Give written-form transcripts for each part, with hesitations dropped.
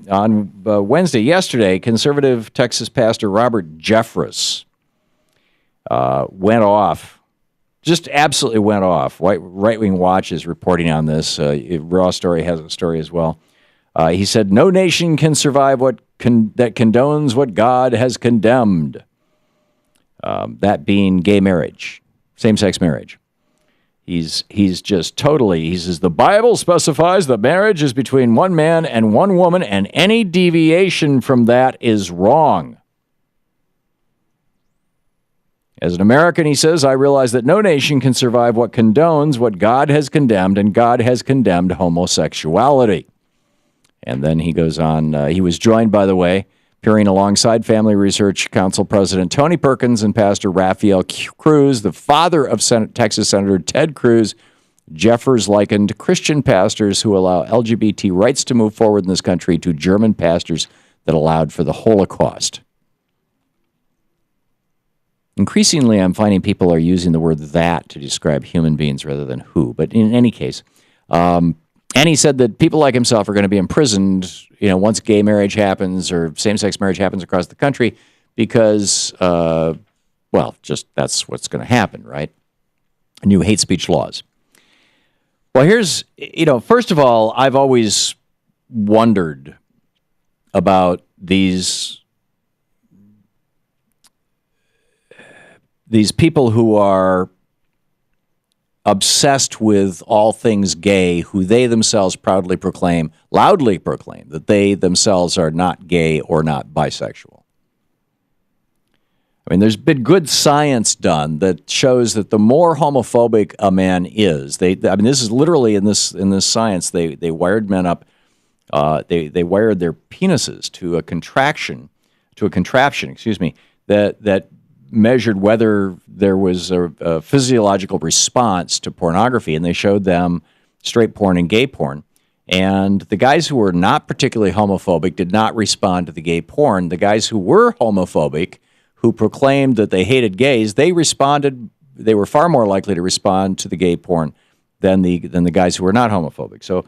on Wednesday, yesterday, conservative Texas pastor Robert Jeffress went off, just absolutely went off. Right-Wing Watch is reporting on this. Raw Story has a story as well. He said, no nation can survive that condones what God has condemned. That being gay marriage, same-sex marriage. He's just totally, he says, the Bible specifies that marriage is between one man and one woman, and any deviation from that is wrong. As an American, he says, I realize that no nation can survive what condones what God has condemned, and God has condemned homosexuality. And then he goes on, he was joined, by the way, appearing alongside Family Research Council President Tony Perkins and Pastor Raphael Cruz, the father of Texas Senator Ted Cruz. Jeffers likened Christian pastors who allow LGBT rights to move forward in this country to German pastors that allowed for the Holocaust. Increasingly, I'm finding people are using the word that to describe human beings rather than who. But in any case, and he said that people like himself are going to be imprisoned, once gay marriage happens or same-sex marriage happens across the country because, just that's what's going to happen, right? New hate speech laws. Well, here's, first of all, I've always wondered about these people who are obsessed with all things gay, who they themselves loudly proclaim that they themselves are not gay or not bisexual. I mean, there's been good science done that shows that the more homophobic a man is, this is literally in this science, they wired men up, they wired their penises to a contraption, that measured whether there was a physiological response to pornography, and they showed them straight porn and gay porn. And the guys who were not particularly homophobic did not respond to the gay porn. The guys who were homophobic, who proclaimed that they hated gays, they were far more likely to respond to the gay porn than the guys who were not homophobic. So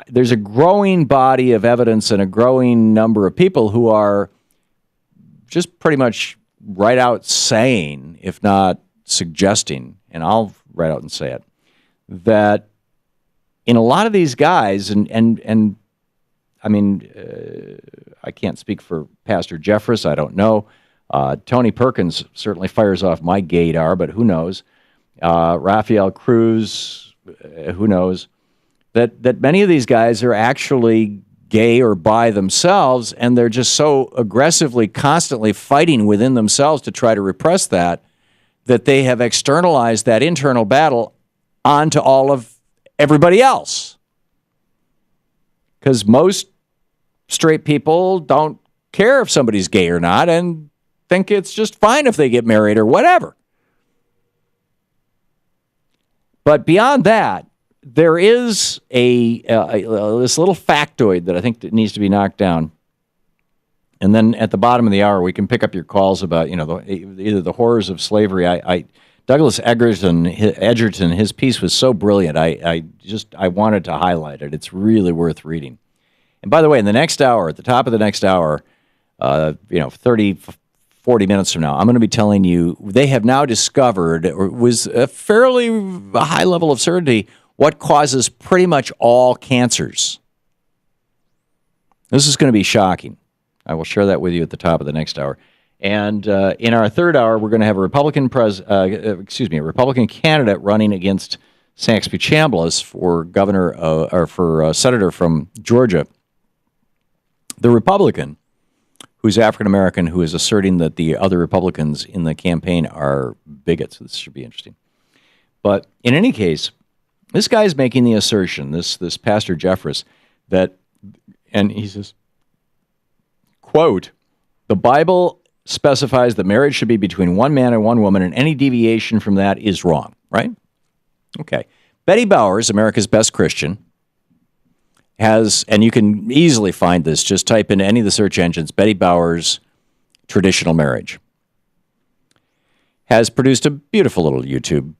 there's a growing body of evidence and a growing number of people who are just pretty much right out saying, if not suggesting, and I'll right out and say it, that in a lot of these guys, and I mean, I can't speak for Pastor Jeffress, I don't know. Tony Perkins certainly fires off my gaydar, but who knows? Raphael Cruz, who knows? That many of these guys are actually gay or bi themselves, and they're just so aggressively, constantly fighting within themselves to try to repress that they have externalized that internal battle onto all of everybody else. Because most straight people don't care if somebody's gay or not and think it's just fine if they get married or whatever. But beyond that, there is this little factoid that I think that needs to be knocked down. And then at the bottom of the hour, we can pick up your calls about, either the horrors of slavery. Douglas Edgerton, his piece was so brilliant. I wanted to highlight it. It's really worth reading. And by the way, in the next hour, at the top of the next hour, 30, 40 minutes from now, I'm going to be telling you they have now discovered, or was a fairly high level of certainty, what causes pretty much all cancers. This is going to be shocking. I will share that with you at the top of the next hour. And in our third hour, we're going to have a Republican candidate running against Saxby Chambliss for governor or for senator from Georgia. The Republican, who's African American, who is asserting that the other Republicans in the campaign are bigots. This should be interesting. But in any case, this guy is making the assertion, this Pastor Jeffress, and he says, quote, the Bible specifies that marriage should be between one man and one woman, and any deviation from that is wrong, right? Okay. Betty Bowers, America's Best Christian, has, and you can easily find this, just type in any of the search engines, Betty Bowers traditional marriage, has produced a beautiful little YouTube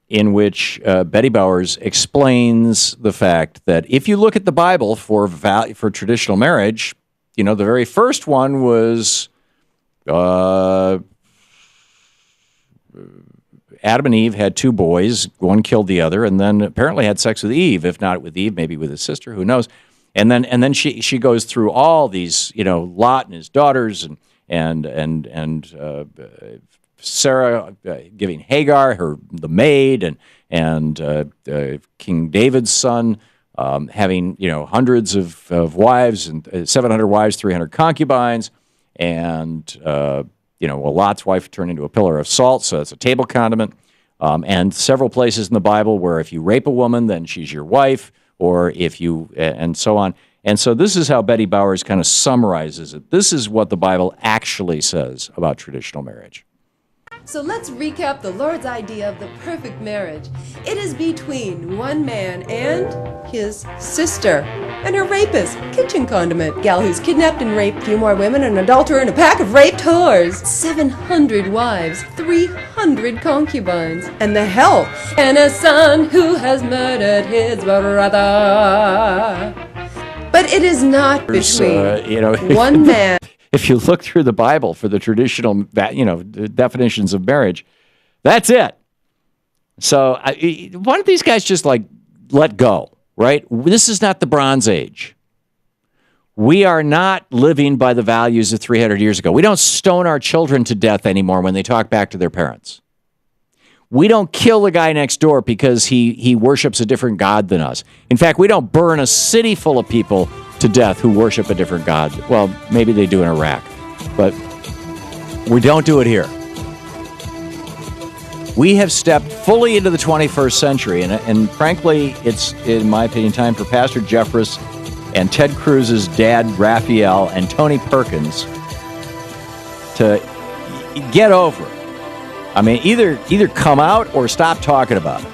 in which Betty Bowers explains the fact that if you look at the Bible for traditional marriage, the very first one was Adam and Eve had two boys. One killed the other, and then apparently had sex with Eve. If not with Eve, maybe with his sister. Who knows? And then she goes through all these, Lot and his daughters, and Sarah giving Hagar the maid, and King David's son having hundreds of wives, and 700 wives, 300 concubines, and Lot's wife turned into a pillar of salt, so it's a table condiment, and several places in the Bible where if you rape a woman, then she's your wife, or if you, and so on. And so this is how Betty Bowers kind of summarizes it. This is what the Bible actually says about traditional marriage. So let's recap the Lord's idea of the perfect marriage. It is between one man and his sister, and her rapist, kitchen condiment, gal who's kidnapped and raped a few more women, an adulterer, and a pack of raped whores, 700 wives, 300 concubines, and the help, and a son who has murdered his brother. But it is not between one man. If you look through the Bible for the traditional, definitions of marriage, that's it. So why don't these guys just let go, right? This is not the Bronze Age. We are not living by the values of 300 years ago. We don't stone our children to death anymore when they talk back to their parents. We don't kill the guy next door because he worships a different God than us. In fact, we don't burn a city full of people to death who worship a different God. Well, maybe they do in Iraq, but we don't do it here. We have stepped fully into the 21st century, and frankly, it's, in my opinion, time for Pastor Jeffress and Ted Cruz's dad, Raphael, and Tony Perkins to get over it. I mean, either come out or stop talking about it.